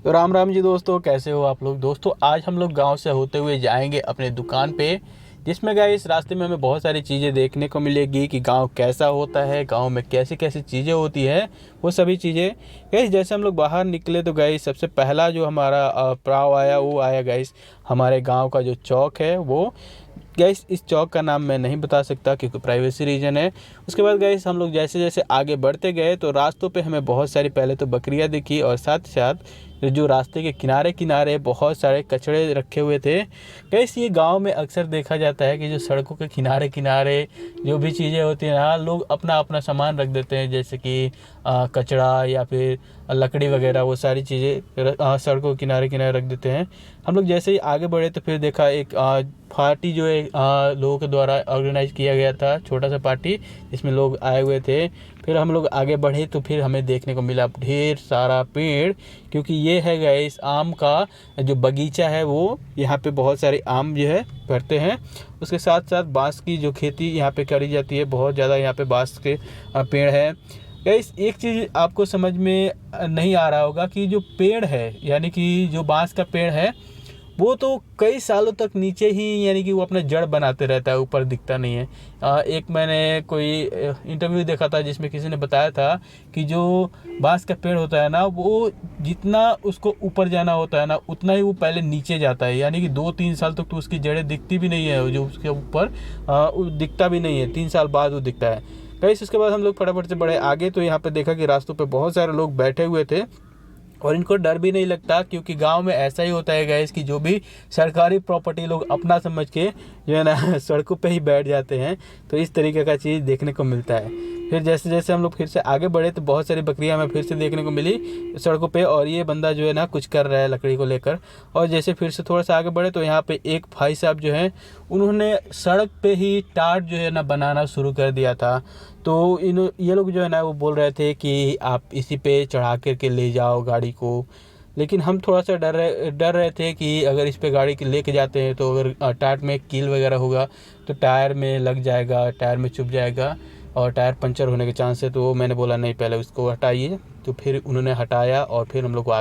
तो राम राम जी दोस्तों, कैसे हो आप लोग। दोस्तों आज हम लोग गांव से होते हुए जाएंगे अपने दुकान पे, जिसमें गाइस इस रास्ते में हमें बहुत सारी चीज़ें देखने को मिलेगी कि गांव कैसा होता है, गांव में कैसी कैसी चीज़ें होती है। वो सभी चीज़ें गाइस जैसे हम लोग बाहर निकले तो गाइस सबसे पहला जो हमारा पड़ाव आया वो आया गाइस हमारे गाँव का जो चौक है वो। गैस इस चौक का नाम मैं नहीं बता सकता क्योंकि प्राइवेसी रीजन है। उसके बाद गैस हम लोग जैसे जैसे आगे बढ़ते गए तो रास्तों पे हमें बहुत सारी पहले तो बकरियां दिखी, और साथ ही साथ जो रास्ते के किनारे किनारे बहुत सारे कचड़े रखे हुए थे। गैस ये गांव में अक्सर देखा जाता है कि जो सड़कों के किनारे किनारे जो भी चीज़ें होती हैं ना, लोग अपना अपना सामान रख देते हैं, जैसे कि कचड़ा या फिर लकड़ी वगैरह, वो सारी चीज़ें सड़कों के किनारे किनारे रख देते हैं। हम लोग जैसे ही आगे बढ़े तो फिर देखा एक पार्टी जो है लोगों के द्वारा ऑर्गेनाइज किया गया था, छोटा सा पार्टी जिसमें लोग आए हुए थे। फिर हम लोग आगे बढ़े तो फिर हमें देखने को मिला ढेर सारा पेड़, क्योंकि ये है गाइस आम का जो बगीचा है वो, यहाँ पे बहुत सारे आम जो है भरते हैं। उसके साथ साथ बांस की जो खेती यहाँ पे करी जाती है, बहुत ज़्यादा यहाँ पे बांस के पेड़ है। गाइस एक चीज़ आपको समझ में नहीं आ रहा होगा कि जो पेड़ है यानी कि जो बांस का पेड़ है वो तो कई सालों तक नीचे ही यानी कि वो अपना जड़ बनाते रहता है, ऊपर दिखता नहीं है। एक मैंने कोई इंटरव्यू देखा था जिसमें किसी ने बताया था कि जो बांस का पेड़ होता है ना, वो जितना उसको ऊपर जाना होता है ना उतना ही वो पहले नीचे जाता है, यानी कि 2-3 साल तक तो उसकी जड़ें दिखती भी नहीं है, जो उसके ऊपर दिखता भी नहीं है, 3 साल बाद वो दिखता है। गाइस उसके बाद हम लोग फटाफट से बढ़े आगे तो यहाँ पे देखा कि रास्तों पे बहुत सारे लोग बैठे हुए थे और इनको डर भी नहीं लगता, क्योंकि गांव में ऐसा ही होता है गाइस कि जो भी सरकारी प्रॉपर्टी लोग अपना समझ के जो है ना सड़कों पे ही बैठ जाते हैं। तो इस तरीके का चीज़ देखने को मिलता है। फिर जैसे जैसे हम लोग फिर से आगे बढ़े तो बहुत सारी बकरियां हमें फिर से देखने को मिली सड़कों पे, और ये बंदा जो है ना कुछ कर रहा है लकड़ी को लेकर। और जैसे फिर से थोड़ा सा आगे बढ़े तो यहाँ पे एक भाई साहब जो हैं उन्होंने सड़क पे ही टाट जो है ना बनाना शुरू कर दिया था। तो ये लोग जो है ना वो बोल रहे थे कि आप इसी पे चढ़ा करके ले जाओ गाड़ी को, लेकिन हम थोड़ा सा डर रहे थे कि अगर इस पे गाड़ी के लेके जाते हैं तो अगर टायर में कील वगैरह होगा तो टायर में लग जाएगा, टायर में चुभ जाएगा और टायर पंचर होने के चांस है। तो मैंने बोला नहीं, पहले उसको हटाइए। तो फिर उन्होंने हटाया और फिर हम लोग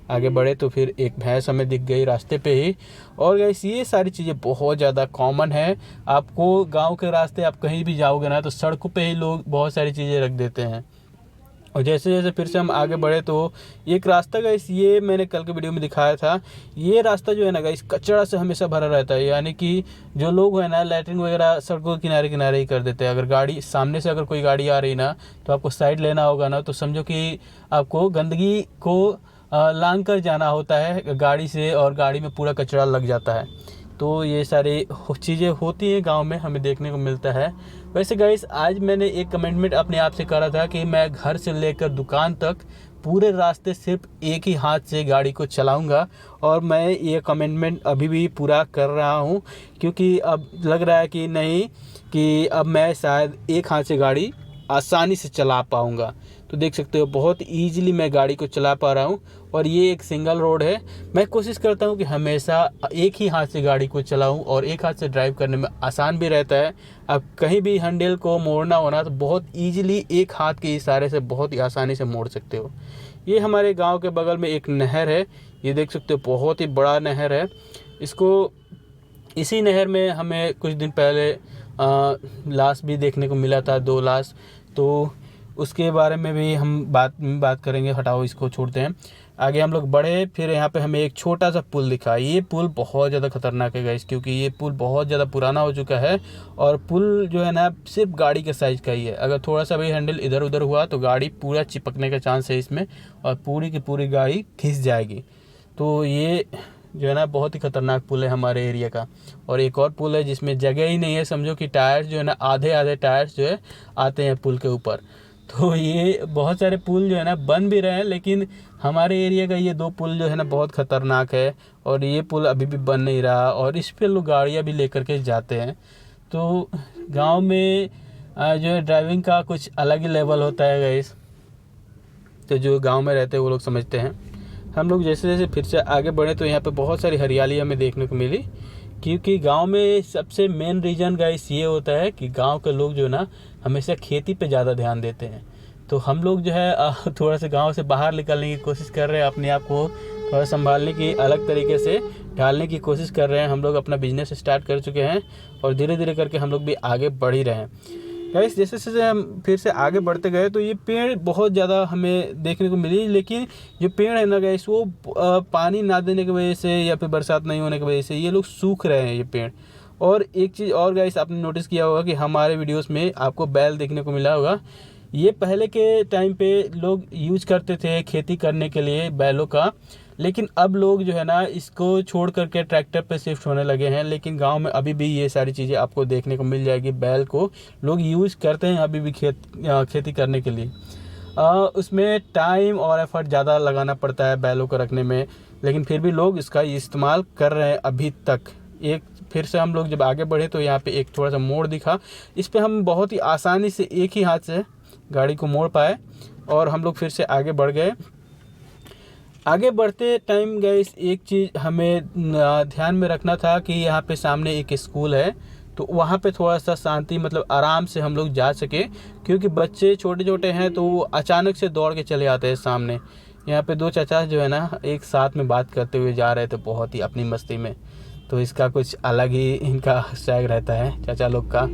आगे बढ़े तो फिर एक भैंस हमें दिख गई रास्ते पे ही। और गाइस ये सारी चीज़ें बहुत ज़्यादा कॉमन है, आपको गांव के रास्ते आप कहीं भी जाओगे ना तो सड़कों पे ही लोग बहुत सारी चीज़ें रख देते हैं। और जैसे जैसे फिर से हम आगे बढ़े तो एक रास्ता गाइस, ये मैंने कल के वीडियो में दिखाया था, ये रास्ता जो है ना गाइस कचरा से हमेशा भरा रहता है, यानी कि जो लोग है ना लैट्रिन वगैरह सड़कों के किनारे किनारे ही कर देते हैं। अगर गाड़ी सामने से अगर कोई गाड़ी आ रही ना तो आपको साइड लेना होगा ना, तो समझो कि आपको गंदगी को लांग कर जाना होता है गाड़ी से, और गाड़ी में पूरा कचरा लग जाता है। तो ये सारी चीज़ें होती हैं गांव में, हमें देखने को मिलता है। वैसे गाइस आज मैंने एक कमेंटमेंट अपने आप से करा था कि मैं घर से लेकर दुकान तक पूरे रास्ते सिर्फ एक ही हाथ से गाड़ी को चलाऊंगा, और मैं ये कमेंटमेंट अभी भी पूरा कर रहा हूं, क्योंकि अब लग रहा है कि नहीं कि अब मैं शायद एक हाथ से गाड़ी आसानी से चला पाऊंगा। तो देख सकते हो बहुत ईजिली मैं गाड़ी को चला पा रहा हूँ, और ये एक सिंगल रोड है। मैं कोशिश करता हूँ कि हमेशा एक ही हाथ से गाड़ी को चलाऊँ, और एक हाथ से ड्राइव करने में आसान भी रहता है। अब कहीं भी हैंडल को मोड़ना होना तो बहुत ईजिली एक हाथ के इशारे से बहुत ही आसानी से मोड़ सकते हो। ये हमारे गाँव के बगल में एक नहर है, ये देख सकते हो बहुत ही बड़ा नहर है। इसी नहर में हमें कुछ दिन पहले लाश भी देखने को मिला था, 2 लाश। तो उसके बारे में भी हम बात करेंगे, हटाओ इसको छोड़ते हैं। आगे हम लोग बढ़े, फिर यहाँ पे हमें एक छोटा सा पुल दिखा। ये पुल बहुत ज़्यादा खतरनाक है गाइस, क्योंकि ये पुल बहुत ज़्यादा पुराना हो चुका है, और पुल जो है ना सिर्फ गाड़ी के साइज़ का ही है। अगर थोड़ा सा भी हैंडल इधर उधर हुआ तो गाड़ी पूरा चिपकने का चांस है इसमें, और पूरी की पूरी गाड़ी खिंच जाएगी। तो ये जो है ना बहुत ही खतरनाक पुल है हमारे एरिया का। और एक और पुल है जिसमें जगह ही नहीं है, समझो कि टायर्स जो है ना आधे टायर्स जो है आते हैं पुल के ऊपर। तो ये बहुत सारे पुल जो है ना बन भी रहे हैं, लेकिन हमारे एरिया का ये 2 पुल जो है ना बहुत ख़तरनाक है, और ये पुल अभी भी बन नहीं रहा, और इस पे लोग गाड़ियाँ भी लेकर के जाते हैं। तो गांव में जो है ड्राइविंग का कुछ अलग ही लेवल होता है गाइस, तो जो गांव में रहते हैं वो लोग समझते हैं। हम लोग जैसे जैसे फिर से आगे बढ़े तो यहाँ पे बहुत सारी हरियाली हमें देखने को मिली, क्योंकि गांव में सबसे मेन रीज़न गाइस ये होता है कि गांव के लोग जो ना हमेशा खेती पे ज़्यादा ध्यान देते हैं। तो हम लोग जो है थोड़ा सा गांव से बाहर निकलने की कोशिश कर रहे हैं, अपने आप को थोड़ा संभालने की, अलग तरीके से ढालने की कोशिश कर रहे हैं। हम लोग अपना बिजनेस स्टार्ट कर चुके हैं और धीरे धीरे करके हम लोग भी आगे बढ़ ही रहे हैं गाइस। जैसे जैसे हम फिर से आगे बढ़ते गए तो ये पेड़ बहुत ज़्यादा हमें देखने को मिली, लेकिन जो पेड़ है ना गाइस वो पानी ना देने की वजह से या फिर बरसात नहीं होने की वजह से ये लोग सूख रहे हैं ये पेड़। और एक चीज़ और गाइस, आपने नोटिस किया होगा कि हमारे वीडियोस में आपको बैल देखने को मिला होगा। ये पहले के टाइम पे लोग यूज करते थे खेती करने के लिए बैलों का, लेकिन अब लोग जो है ना इसको छोड़ करके ट्रैक्टर पे शिफ्ट होने लगे हैं। लेकिन गांव में अभी भी ये सारी चीज़ें आपको देखने को मिल जाएगी। बैल को लोग यूज़ करते हैं अभी भी खेती करने के लिए। उसमें टाइम और एफर्ट ज़्यादा लगाना पड़ता है बैलों को रखने में, लेकिन फिर भी लोग इसका इस्तेमाल कर रहे हैं अभी तक। एक फिर से हम लोग जब आगे बढ़े तो यहाँ पे एक थोड़ा सा मोड़ दिखा, इस पे हम बहुत ही आसानी से एक ही हाथ से गाड़ी को मोड़ पाए और हम लोग फिर से आगे बढ़ गए। आगे बढ़ते टाइम गाइस एक चीज़ हमें ध्यान में रखना था कि यहाँ पे सामने एक स्कूल है, तो वहाँ पे थोड़ा सा शांति मतलब आराम से हम लोग जा सके, क्योंकि बच्चे छोटे छोटे हैं तो वो अचानक से दौड़ के चले आते हैं सामने। यहाँ पे दो चाचा जो है ना एक साथ में बात करते हुए जा रहे थे बहुत ही अपनी मस्ती में, तो इसका कुछ अलग ही इनका स्वैग रहता है चाचा लोग का।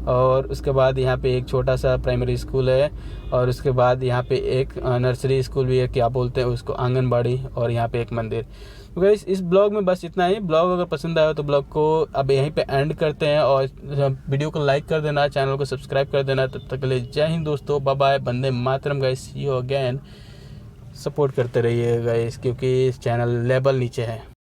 और उसके बाद यहाँ पे एक छोटा सा प्राइमरी स्कूल है और उसके बाद यहाँ पे एक नर्सरी स्कूल भी है, क्या बोलते हैं उसको, आंगनबाड़ी, और यहाँ पे एक मंदिर। तो गाइस इस ब्लॉग में बस इतना ही। ब्लॉग अगर पसंद आया तो ब्लॉग को अब यहीं पे एंड करते हैं और वीडियो को लाइक कर देना, चैनल को सब्सक्राइब कर देना। तब तक के लिए जय हिंद दोस्तों, bye bye, Vande Mataram guys, see you again. Support करते रहिए गाइस क्योंकि इस चैनल लेवल नीचे है।